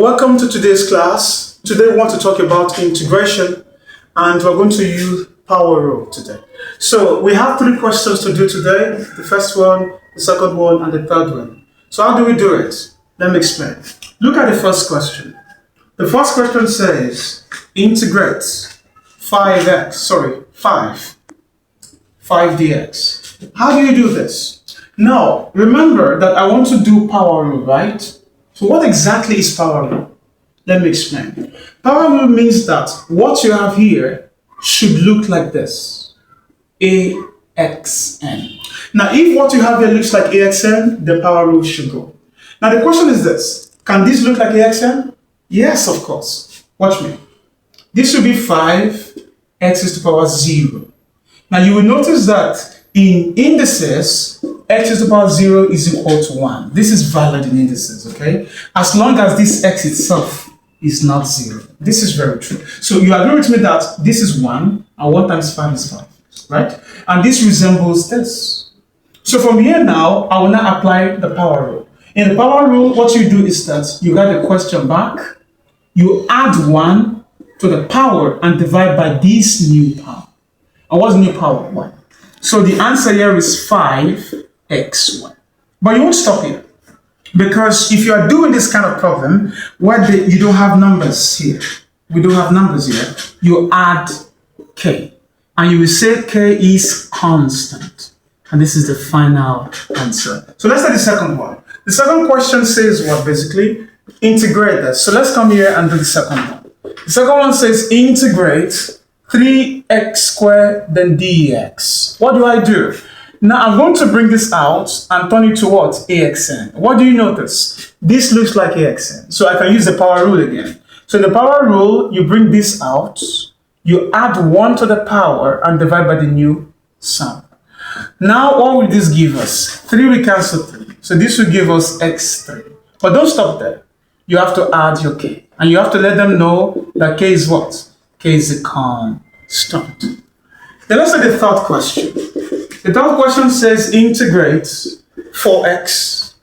Welcome to today's class. Today we want to talk about integration and we're going to use power rule today. So we have three questions to do today. The first one, the second one, and the third one. So how do we do it? Let me explain. Look at the first question. The first question says integrate 5 dx. How do you do this? Now, remember that I want to do power rule, right? So what exactly is power rule? Let me explain. Power rule means that what you have here should look like this. AXN. Now, if what you have here looks like AXN, the power rule should go. Now, the question is this. Can this look like AXN? Yes, of course. Watch me. This will be 5 x to the power 0. Now, you will notice that in indices, x to the power 0 is equal to 1. This is valid in indices, okay? As long as this x itself is not 0. This is very true. So you agree with me that this is 1, and 1 times 5 is 5, right? And this resembles this. So from here now, I will now apply the power rule. In the power rule, what you do is that you get the question back, you add 1 to the power and divide by this new power. And what's new power? 1. So the answer here is 5x1. But you won't stop here. Because if you are doing this kind of problem where you don't have numbers here, we don't have numbers here, you add k. And you will say k is constant. And this is the final answer. So let's take the second one. The second question says what basically? Integrate this. So let's come here and do the second one. The second one says integrate 3x squared then dx. What do I do? Now I'm going to bring this out and turn it to what? AXN. What do you notice? This looks like AXN. So I can use the power rule again. So in the power rule, you bring this out, you add 1 to the power and divide by the new sum. Now what will this give us? 3 we cancel 3. So this will give us x3. But don't stop there. You have to add your k. And you have to let them know that k is what? K is a constant. Then let's look at the third question. The third question says integrate 4x,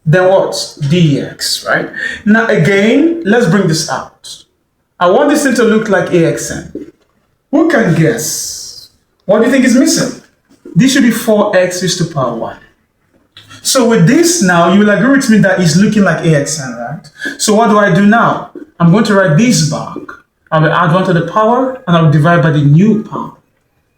then what? Dx, right? Now again, let's bring this out. I want this thing to look like AXN. Who can guess? What do you think is missing? This should be 4x raised to the power 1. So with this now, you will agree with me that it's looking like AXN, right? So what do I do now? I'm going to write this back. I will add 1 to the power and I will divide by the new power.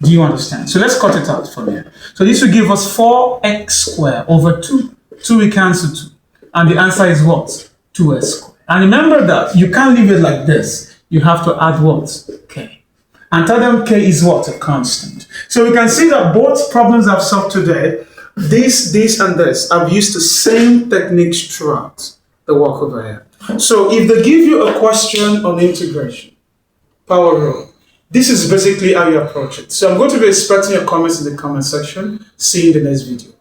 Do you understand? So let's cut it out from here. So this will give us 4x squared over 2. 2 we cancel 2. And the answer is what? 2x squared. And remember that you can't leave it like this. You have to add what? K. And tell them K is what? A constant. So we can see that both problems I've solved today, this, and this, I've used the same techniques throughout the work over here. So if they give you a question on integration, power rule, this is basically how you approach it. So I'm going to be expecting your comments in the comment section. See you in the next video.